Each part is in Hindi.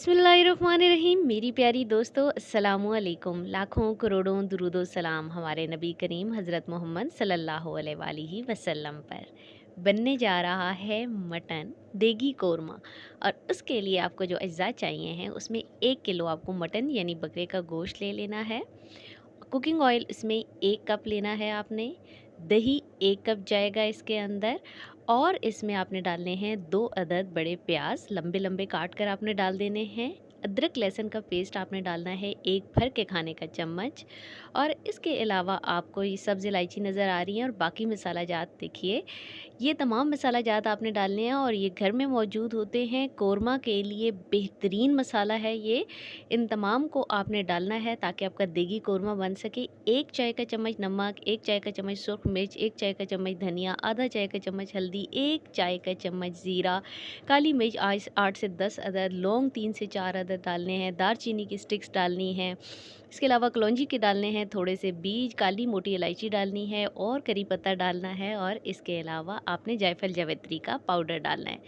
बिस्मिल्लाहिर्रहमानिर्रहीम। मेरी प्यारी दोस्तों, अस्सलामु अलैकुम। लाखों करोड़ों दुरूदो सलाम हमारे नबी करीम हज़रत मोहम्मद सल्लल्लाहु अलैहि वसल्लम पर। बनने जा रहा है मटन देगी कोरमा। और उसके लिए आपको जो अज्जा चाहिए हैं उसमें 1 किलो आपको मटन यानी बकरे का गोश्त ले लेना है। कुकिंग ऑयल इसमें 1 कप लेना है आपने। दही 1 कप जाएगा इसके अंदर। और इसमें आपने डालने हैं 2 अदद बड़े प्याज लंबे लंबे काट कर आपने डाल देने हैं। अदरक लहसुन का पेस्ट आपने डालना है 1 भर के खाने का चम्मच। और इसके अलावा आपको ये सब्ज़ इलायची नज़र आ रही है और बाकी मसाला जात देखिए। ये तमाम मसाला जात आपने डालने हैं और ये घर में मौजूद होते हैं। कोरमा के लिए बेहतरीन मसाला है ये। इन तमाम को आपने डालना है ताकि आपका देगी कोरमा बन सके। 1 चाय का चम्मच नमक, 1 चाय का चम्मच सुर्ख मिर्च, 1 चाय का चम्मच धनिया, आधा चाय का चम्मच हल्दी, 1 चाय का चम्मच ज़ीरा, काली मिर्च 8 से 10 अदद, लौंग 3 से 4 अदद डालने हैं, दालचीनी की स्टिक्स डालनी है। इसके अलावा कलौंजी के डालने हैं थोड़े से बीज, काली मोटी इलायची डालनी है और करी पत्ता डालना है। और इसके अलावा आपने जायफल जावित्री का पाउडर डालना है।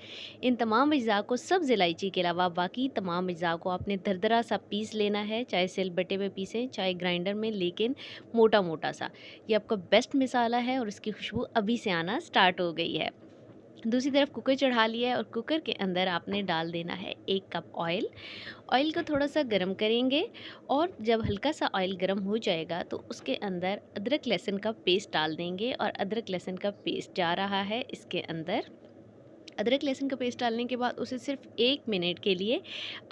इन तमाम अज्जा को सब्ज़ इलायची के अलावा बाकी तमाम अज्जा को आपने दरदरा सा पीस लेना है, चाहे सिलबट्टे में पीसें चाहे ग्राइंडर में, लेकिन मोटा मोटा सा। ये आपका बेस्ट मसाला है और इसकी खुशबू अभी से आना स्टार्ट हो गई है। दूसरी तरफ कुकर चढ़ा लिया है और कुकर के अंदर आपने डाल देना है 1 कप ऑयल। ऑयल को थोड़ा सा गर्म करेंगे और जब हल्का सा ऑयल गर्म हो जाएगा तो उसके अंदर अदरक लहसुन का पेस्ट डाल देंगे। और अदरक लहसुन का पेस्ट जा रहा है इसके अंदर। अदरक लहसुन का पेस्ट डालने के बाद उसे सिर्फ 1 मिनट के लिए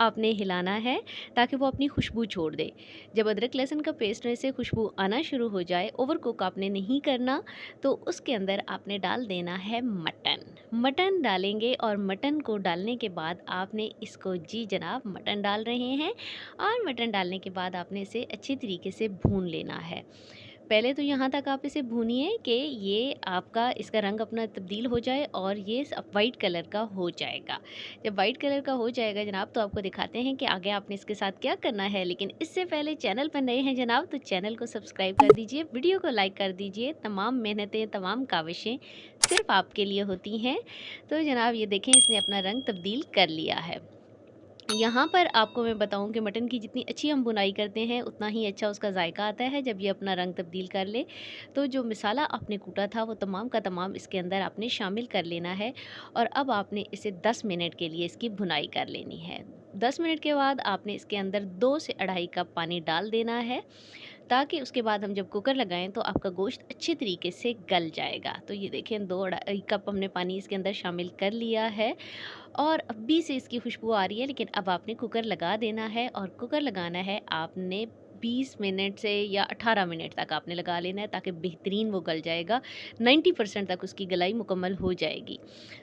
आपने हिलाना है ताकि वो अपनी खुशबू छोड़ दे। जब अदरक लहसुन का पेस्ट में से खुशबू आना शुरू हो जाए, ओवर कुक आपने नहीं करना, तो उसके अंदर आपने डाल देना है मटन। मटन डालेंगे और मटन को डालने के बाद आपने इसको, जी जनाब, मटन डाल रहे हैं। और मटन डालने के बाद आपने इसे अच्छी तरीके से भून लेना है। पहले तो यहाँ तक आप इसे भूनिए कि ये आपका इसका रंग अपना तब्दील हो जाए और ये वाइट कलर का हो जाएगा। जब वाइट कलर का हो जाएगा जनाब, तो आपको दिखाते हैं कि आगे आपने इसके साथ क्या करना है। लेकिन इससे पहले चैनल पर नए हैं जनाब तो चैनल को सब्सक्राइब कर दीजिए, वीडियो को लाइक कर दीजिए। तमाम मेहनतें, तमाम काविशें सिर्फ आपके लिए होती हैं। तो जनाब ये देखें, इसने अपना रंग तब्दील कर लिया है। यहाँ पर आपको मैं बताऊँ कि मटन की जितनी अच्छी हम बुनाई करते हैं उतना ही अच्छा उसका जायका आता है जब ये अपना रंग तब्दील कर ले। तो जो मसाला आपने कूटा था वो तमाम का तमाम इसके अंदर आपने शामिल कर लेना है। और अब आपने इसे 10 मिनट के लिए इसकी भुनाई कर लेनी है। 10 मिनट के बाद आपने इसके अंदर 2 से 2.5 कप पानी डाल देना है ताकि उसके बाद हम जब कुकर लगाएं तो आपका गोश्त अच्छे तरीके से गल जाएगा। तो ये देखें, 2 2.5 कप हमने पानी इसके अंदर शामिल कर लिया है। और अभी से इसकी खुशबू आ रही है, लेकिन अब आपने कुकर लगा देना है। और कुकर लगाना है आपने 20 मिनट से या 18 मिनट तक आपने लगा लेना है ताकि बेहतरीन वो गल जाएगा। 90% तक उसकी गलाई मुकम्मल हो जाएगी।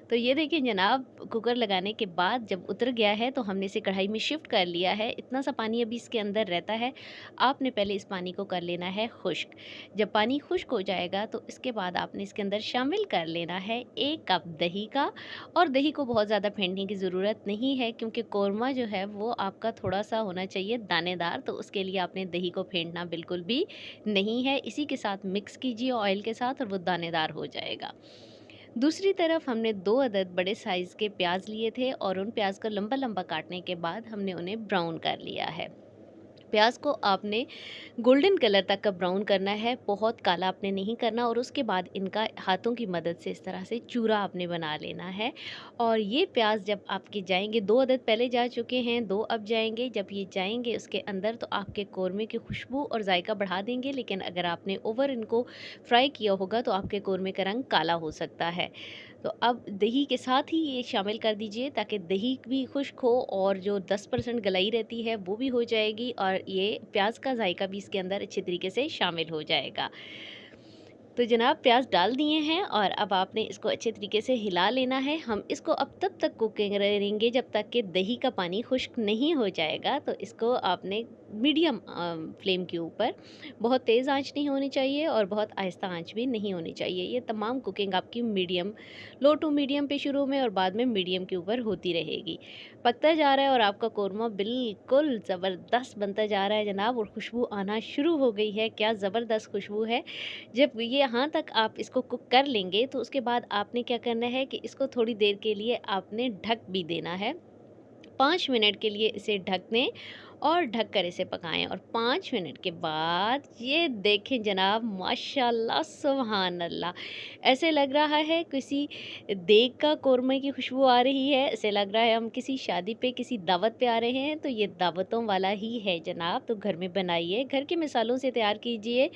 तो ये देखिए जनाब, कुकर लगाने के बाद जब उतर गया है तो हमने इसे कढ़ाई में शिफ्ट कर लिया है। इतना सा पानी अभी इसके अंदर रहता है। आपने पहले इस पानी को कर लेना है खुश्क। जब पानी खुश्क हो जाएगा तो इसके बाद आपने इसके अंदर शामिल कर लेना है 1 कप दही का। और दही को बहुत ज़्यादा फेंटने की ज़रूरत नहीं है क्योंकि कोरमा जो है वो आपका थोड़ा सा होना चाहिए दानेदार। तो उसके लिए आपने दही को फेंटना बिल्कुल भी नहीं है। इसी के साथ मिक्स कीजिए ऑयल के साथ और वो दानेदार हो जाएगा। दूसरी तरफ हमने 2 अदद बड़े साइज़ के प्याज लिए थे और उन प्याज को लंबा लंबा काटने के बाद हमने उन्हें ब्राउन कर लिया है। प्याज को आपने गोल्डन कलर तक का ब्राउन करना है, बहुत काला आपने नहीं करना। और उसके बाद इनका हाथों की मदद से इस तरह से चूरा आपने बना लेना है। और ये प्याज जब आपके जाएंगे, 2 अदद पहले जा चुके हैं, 2 अब जाएंगे। जब ये जाएंगे उसके अंदर तो आपके कौरमे की खुशबू और जायका बढ़ा देंगे। लेकिन अगर आपने ओवर इनको फ्राई किया होगा तो आपके कौरमे का रंग काला हो सकता है। तो अब दही के साथ ही ये शामिल कर दीजिए ताकि दही भी खुश्क हो और जो 10% गलाई रहती है वो भी हो जाएगी और ये प्याज का जायका भी इसके अंदर अच्छे तरीके से शामिल हो जाएगा। तो जनाब प्याज डाल दिए हैं और अब आपने इसको अच्छे तरीके से हिला लेना है। हम इसको अब तब तक कुकिंग करेंगे जब तक कि दही का पानी खुश्क नहीं हो जाएगा। तो इसको आपने मीडियम फ्लेम के ऊपर, बहुत तेज़ आंच नहीं होनी चाहिए और बहुत आहिस्ता आंच भी नहीं होनी चाहिए। ये तमाम कुकिंग आपकी मीडियम, लो टू मीडियम पे शुरू में और बाद में मीडियम के ऊपर होती रहेगी। पकता जा रहा है और आपका कौरमा बिल्कुल ज़बरदस्त बनता जा रहा है जनाब। और खुशबू आना शुरू हो गई है, क्या ज़बरदस्त खुशबू है। जब ये यहाँ तक आप इसको कुक कर लेंगे तो उसके बाद आपने क्या करना है कि इसको थोड़ी देर के लिए आपने ढक भी देना है। 5 मिनट के लिए इसे ढक दें और ढक कर इसे पकाएं। और 5 मिनट के बाद ये देखें जनाब, माशाल्लाह सुभान अल्लाह, ऐसे लग रहा है किसी देग का कोरमा की खुशबू आ रही है। ऐसे लग रहा है हम किसी शादी पे, किसी दावत पे आ रहे हैं। तो ये दावतों वाला ही है जनाब। तो घर में बनाइए, घर के मिसालों से तैयार कीजिए।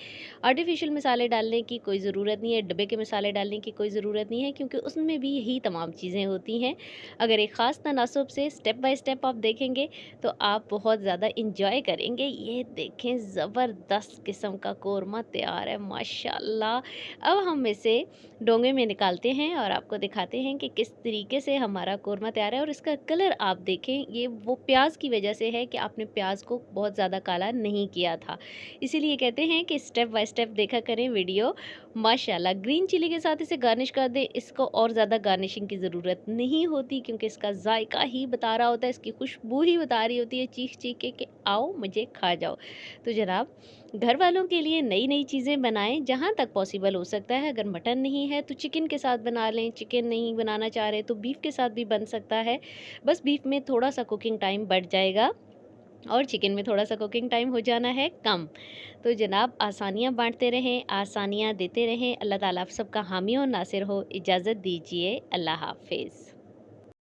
आर्टिफिशियल मसाले डालने की कोई ज़रूरत नहीं है, डब्बे के मसाले डालने की कोई ज़रूरत नहीं है, क्योंकि उसमें भी यही तमाम चीज़ें होती हैं। अगर एक ख़ास तनासुब से स्टेप बाय स्टेप आप देखेंगे तो आप बहुत ज़्यादा इंजॉय करेंगे। ये देखें, ज़बरदस्त किस्म का कोरमा तैयार है माशाल्लाह। अब हम इसे डोंगे में निकालते हैं और आपको दिखाते हैं कि किस तरीके से हमारा कोरमा तैयार है। और इसका कलर आप देखें, ये वो प्याज की वजह से है कि आपने प्याज को बहुत ज़्यादा काला नहीं किया था। इसीलिए कहते हैं कि स्टेप बाय स्टेप देखा करें वीडियो। माशाल्लाह, ग्रीन चिली के साथ इसे गार्निश कर दें। इसको और ज़्यादा गार्निशिंग की ज़रूरत नहीं होती, क्योंकि इसका जायका ही बता रहा होता है, इसकी खुशबू ही बता रही होती है चीख चीख के कि आओ मुझे खा जाओ। तो जनाब, घर वालों के लिए नई नई चीज़ें बनाएं जहाँ तक पॉसिबल हो सकता है। अगर मटन नहीं है तो चिकन के साथ बना लें, चिकन नहीं बनाना चाह रहे तो बीफ के साथ भी बन सकता है। बस बीफ में थोड़ा सा कुकिंग टाइम बढ़ जाएगा और चिकन में थोड़ा सा कुकिंग टाइम हो जाना है कम। तो जनाब, आसानियाँ बांटते रहें, आसानियाँ देते रहें। अल्लाह ताला आप सबका हामी और नासिर हो। इजाज़त दीजिए, अल्लाह हाफिज़।